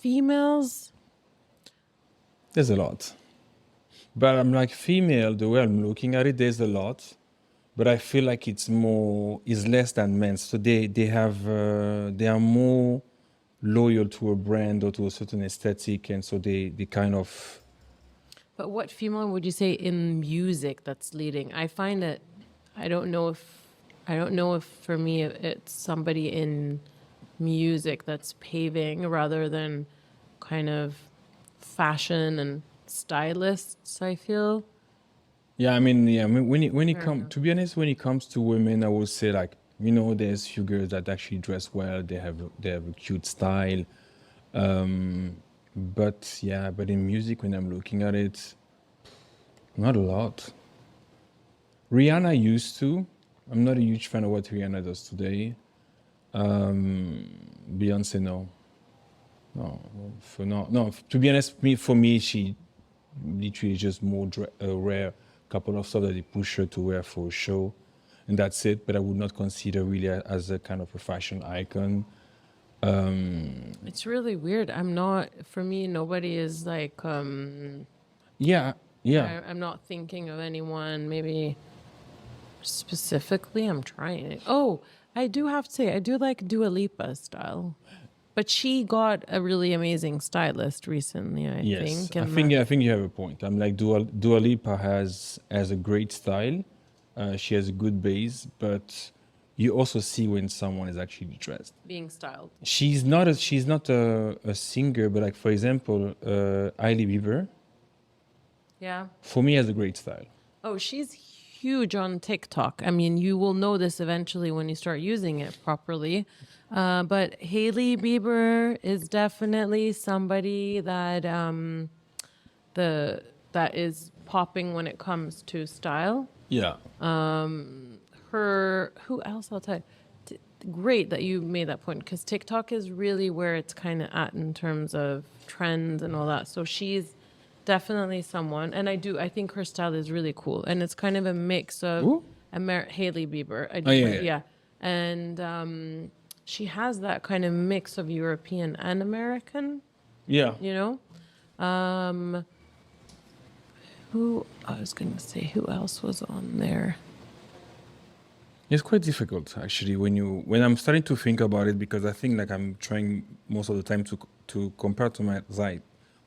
females. There's a lot. But I'm like female, the way I'm looking at it, there's a lot. But I feel like it's less than men. So they are more loyal to a brand or to a certain aesthetic. And so they kind of, But what female would you say in music that's leading? I find that I don't know if for me it's somebody in music that's paving rather than kind of fashion and stylists, I feel. yeah, when it comes, to be honest, when it comes to women, I would say like, there's few girls that actually dress well. They have a cute style. But in music, when I'm looking at it, not a lot. Rihanna used to. I'm not a huge fan of what Rihanna does today. Beyonce, no. No. To be honest, for me, she literally just more rare couple of stuff that they push her to wear for a show, and that's it. But I would not consider really as a kind of a fashion icon. It's really weird. For me, nobody is like, Yeah. I'm not thinking of anyone maybe specifically. I'm trying. Oh, I do have to say, I do like Dua Lipa style. But she got a really amazing stylist recently, I think. I think you have a point. I'm like Dua Lipa has a great style. She has a good base, but you also see when someone is actually dressed. Being styled. She's not a singer, but like for example, Hailey Bieber. Yeah. For me, has a great style. Oh, she's huge on TikTok. I mean, you will know this eventually when you start using it properly. But Hailey Bieber is definitely somebody that that is popping when it comes to style. Yeah. Who else? I'll tell you. Great that you made that point because TikTok is really where it's kind of at in terms of trends and all that. So she's definitely someone, and I think her style is really cool, and it's kind of a mix of Hailey Bieber. Yeah. And she has that kind of mix of European and American. Yeah. Who else was on there? It's quite difficult actually when I'm starting to think about it, because I think like I'm trying most of the time to compare to my side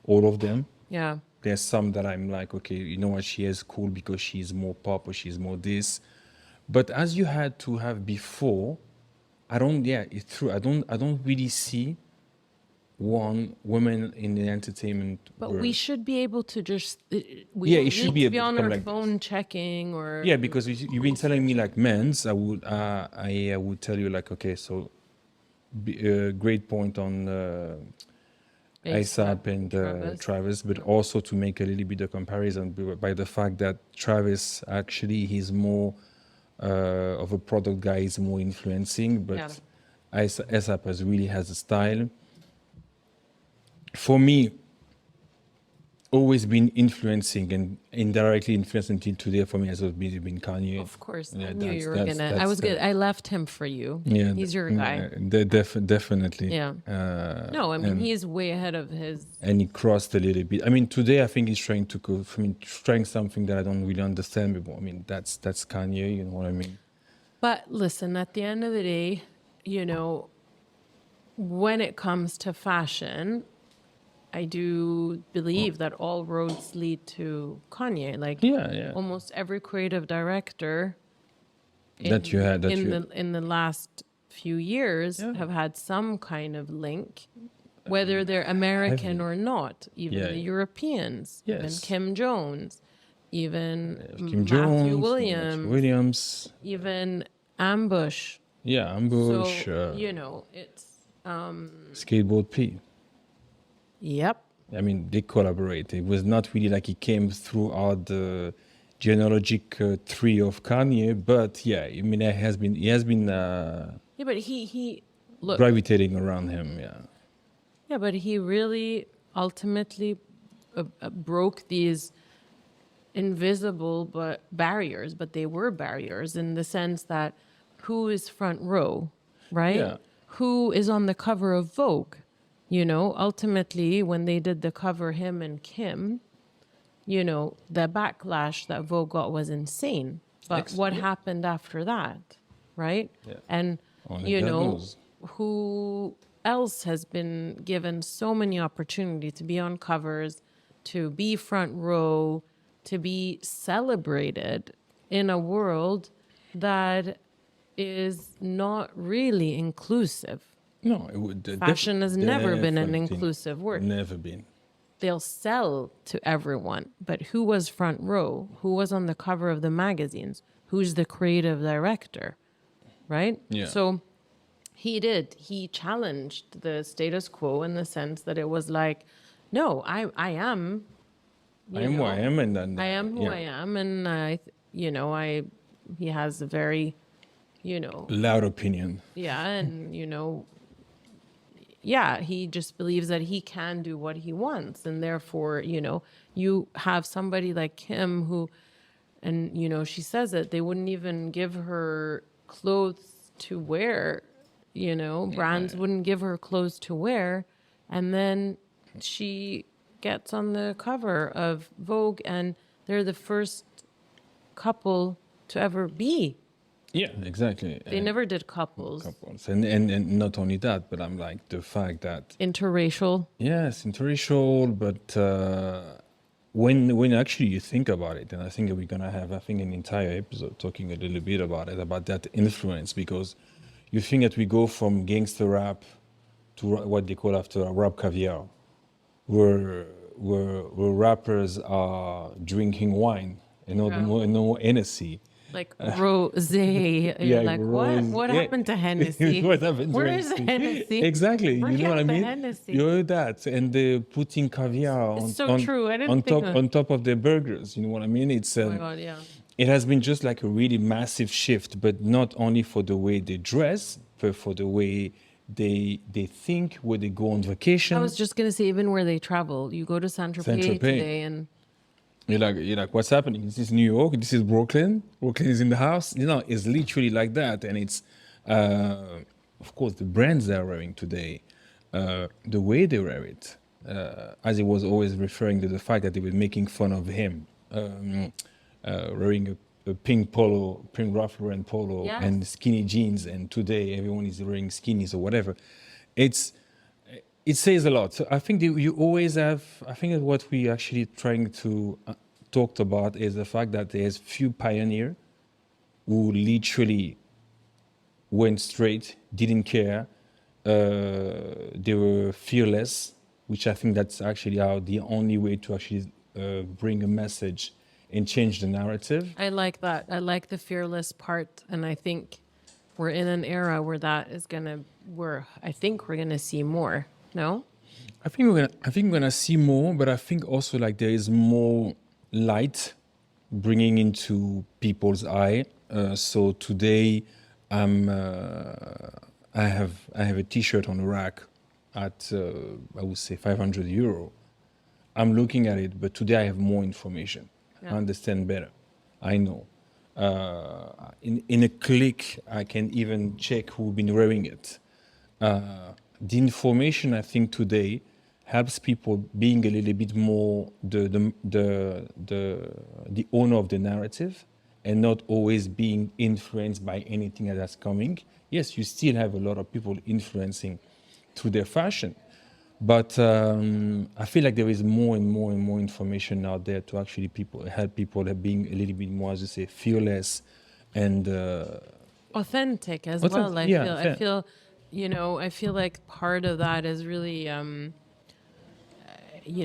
all of them. Yeah. There's some that I'm like, okay, you know what, she is cool because she's more pop or she's more this. But as you had to have before, it's true. I don't really see one woman in the entertainment but world. We should be able to just it should be on our like phone checking or because you've been telling me like men's. I would tell you like, okay, so great point on ASAP and Travis, but also to make a little bit of comparison by the fact that Travis actually he's more of a product guy, is more influencing, but ASAP has a style. For me, always been influencing and indirectly influencing until today. For me, has always been Kanye. Of course, I knew you were gonna. I was good. I left him for you. Yeah, he's your guy. Definitely. Yeah. No, I mean he's way ahead of his. And he crossed a little bit. I mean, today I think he's trying to go. Trying something that I don't really understand. But I mean, that's Kanye. You know what I mean? But listen, at the end of the day, when it comes to fashion, I do believe that all roads lead to Kanye. Like almost every creative director in the last few years have had some kind of link, whether they're American or not. Even the Europeans, even Kim Jones, even Matthew Williams, even Ambush. Yeah, Ambush. So, it's Skateboard P. Yep. I mean, they collaborate. It was not really like he came throughout the genealogic tree of Kanye, but he has been but he gravitating around him. Yeah, but he really ultimately broke these invisible barriers, but they were barriers in the sense that who is front row, right? Yeah. Who is on the cover of Vogue? You know, ultimately, when they did the cover, him and Kim, you know, the backlash that Vogue got was insane. But what happened after that, right? Yeah. And, Only you God know, knows. who else has been given so many opportunities to be on covers, to be front row, to be celebrated in a world that is not really inclusive? No, it would Fashion has never been an definitely inclusive word. never been. They'll sell to everyone, but who was front row? Who was on the cover of the magazines? Who's the creative director? Right? Yeah. So he challenged the status quo in the sense that it was like, no, I am, I am who I am, and then I am who I am, and he has a very, loud opinion. yeah, and yeah, he just believes that he can do what he wants, and therefore, you have somebody like Kim who, and she says it, they wouldn't even give her clothes to wear, brands wouldn't give her clothes to wear, and then she gets on the cover of Vogue, and they're the first couple to ever be. Yeah, exactly. They never did couples. And not only that, but I'm like the fact that Interracial. yes, interracial, but when actually you think about it, and I think we're gonna have an entire episode talking a little bit about it, about that influence, because you think that we go from gangster rap to what they call after rap caviar, where rappers are drinking wine and no Hennessy. Like rosé. You're like, what? What happened to Hennessy? What happened to Where is Hennessy? Exactly. You know what I mean? Hennessy. You heard that, and they're putting caviar It's so true. I didn't on think top on top of their burgers. You know what I mean? It's Oh my God, yeah. it has been just like a really massive shift, but not only for the way they dress, but for the way they think, where they go on vacation. I was just gonna say, even where they travel, you go to Saint-Tropez today, and you're like, what's happening? This is New York. This is Brooklyn. Brooklyn is in the house. You know, it's literally like that. And it's, of course, the brands they're wearing today, the way they wear it, as he was always referring to the fact that they were making fun of him, wearing a pink polo, pink Ralph Lauren polo, Yes. and skinny jeans. And today everyone is wearing skinnies or whatever. It says a lot. So I think you always have. I think that what we actually trying to talk about is the fact that there's few pioneers who literally went straight, didn't care. They were fearless, which I think that's actually the only way to actually bring a message and change the narrative. I like that. I like the fearless part, and I think we're in an era where that is I think we're gonna see more. No? I think we're gonna see more, but I think also like there is more light bringing into people's eye. So today, I have a T-shirt on the rack at I would say €500. I'm looking at it, but today I have more information. Yeah. I understand better. I know. In a click, I can even check who's been wearing it. The information I think today helps people being a little bit more the owner of the narrative, and not always being influenced by anything that's coming. Yes, you still have a lot of people influencing through their fashion, but I feel like there is more and more and more information out there to actually help people being a little bit more, as you say, fearless and authentic as well. I feel, I feel like part of that is really,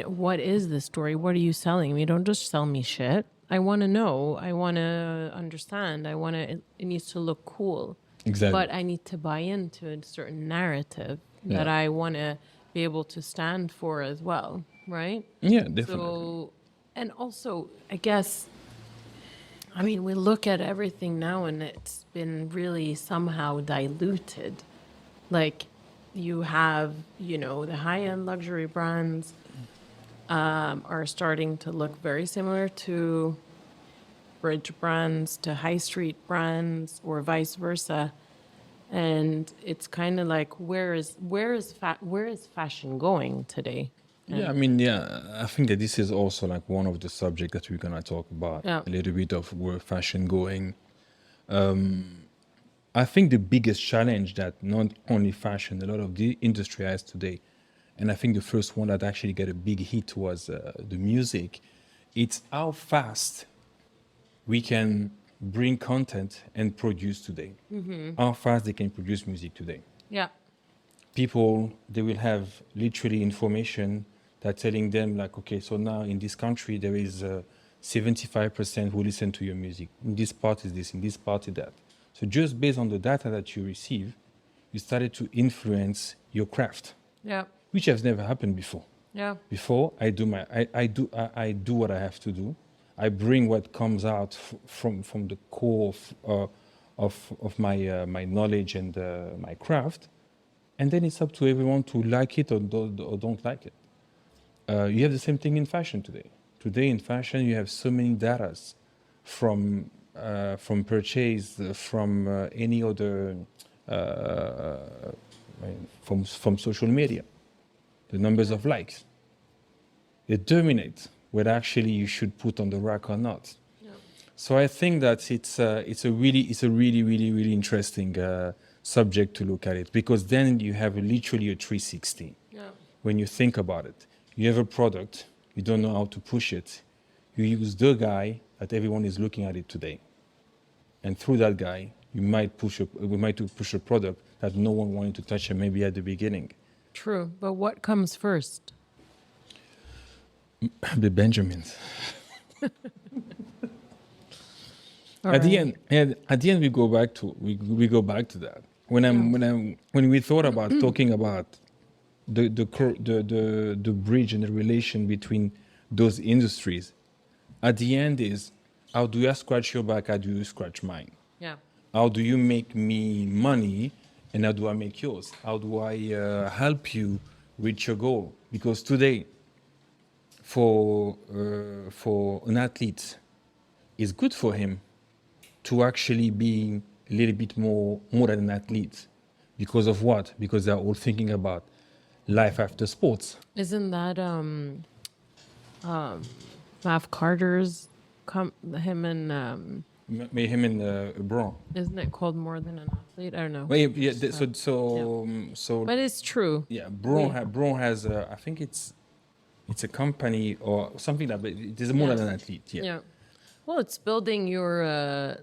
what is the story? What are you selling me? Don't just sell me shit. I want to know. I want to understand. It needs to look cool. Exactly. But I need to buy into a certain narrative that I want to be able to stand for as well, right? Yeah, definitely. So, and also, I guess, we look at everything now and it's been really somehow diluted. Like, you have, the high-end luxury brands are starting to look very similar to bridge brands, to high street brands, or vice versa. And it's kind of like, where is fashion going today? Yeah, I mean, yeah, I think that this is also like one of the subjects that we're gonna talk about, Yeah. a little bit of where fashion going. I think the biggest challenge that not only fashion, a lot of the industry has today, and I think the first one that actually got a big hit was the music. It's how fast we can bring content and produce today. How fast they can produce music today. Yeah. People, they will have literally information that telling them like, okay, so now in this country there is 75% who listen to your music. In this part is this, in this part is that. So just based on the data that you receive, you started to influence your craft, Yeah. which has never happened before. Yeah. Before I do what I have to do. I bring what comes out from the core of my my knowledge and my craft, and then it's up to everyone to like it or don't like it. You have the same thing in fashion today. Today in fashion, you have so many datas from purchase, from any other, from social media, the numbers of likes. They dominate what actually you should put on the rack or not. Yeah. So I think that it's a really interesting subject to look at it, because then you have literally a 360. Yeah. When you think about it, you have a product, you don't know how to push it, you use the guy that everyone is looking at it today, and through that guy we might push a product that no one wanted to touch maybe at the beginning. True, but what comes first? The Benjamins. All At the right. end, we go back to that. When we thought about talking about the bridge and the relation between those industries, at the end is, how do I scratch your back? How do you scratch mine? Yeah. How do you make me money, and how do I make yours? How do I help you reach your goal? Because today, for an athlete, it's good for him to actually be a little bit more than an athlete. Because of what? Because they're all thinking about life after sports. Isn't that Mav Carter's him and Him and Braun. isn't it called More Than an Athlete? I don't know. Well, yeah, so But it's true. yeah, Braun has I think it's a company or something like that, but it is more than an athlete. Yeah. Yeah. Well, it's building your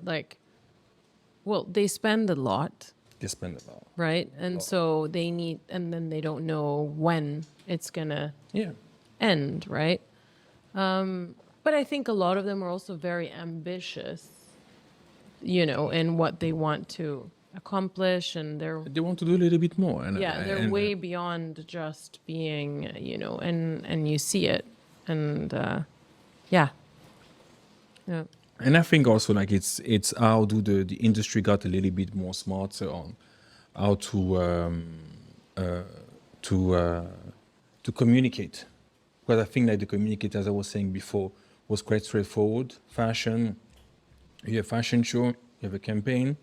they spend a lot, They spend a lot. right? And so they need, and then they don't know when it's gonna Yeah. end, right? But I think a lot of them are also very ambitious, in what they want to accomplish, and They want to do a little bit more. And, they're way beyond just being, and you see it, and yeah. And I think also like it's how do the industry got a little bit more smarter on how to communicate. Because I think like the communicate, as I was saying before, was quite straightforward. Fashion, you have a fashion show, you have a campaign,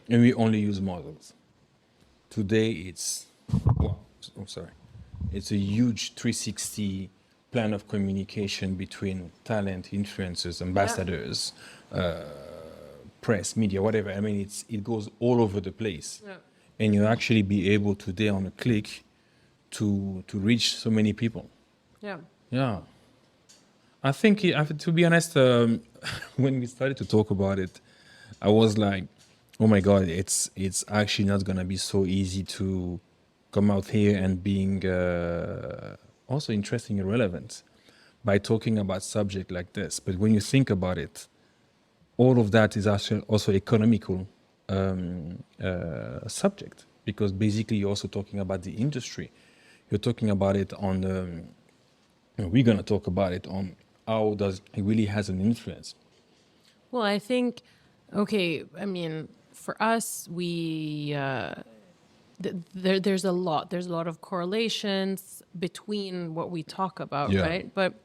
and we only use models. Today it's it's a huge 360 plan of communication between talent, influencers, ambassadors, press, media, whatever. I mean, it goes all over the place, and you actually be able today on a click to reach so many people. Yeah. Yeah, I think to be honest, when we started to talk about it, I was like, oh my God, it's actually not gonna be so easy to come out here and being also interesting and relevant by talking about subject like this. But when you think about it, all of that is actually also economical subject, because basically you're also talking about the industry. You're talking about it on we're going to talk about it on how does it really has an influence. Well, I think, okay, I mean, for us, we there's a lot of correlations between what we talk about, right? But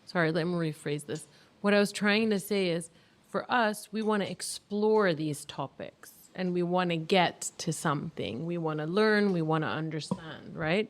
sorry, let me rephrase this. What I was trying to say is, for us, we want to explore these topics, and we want to get to something. We want to learn, we want to understand, right?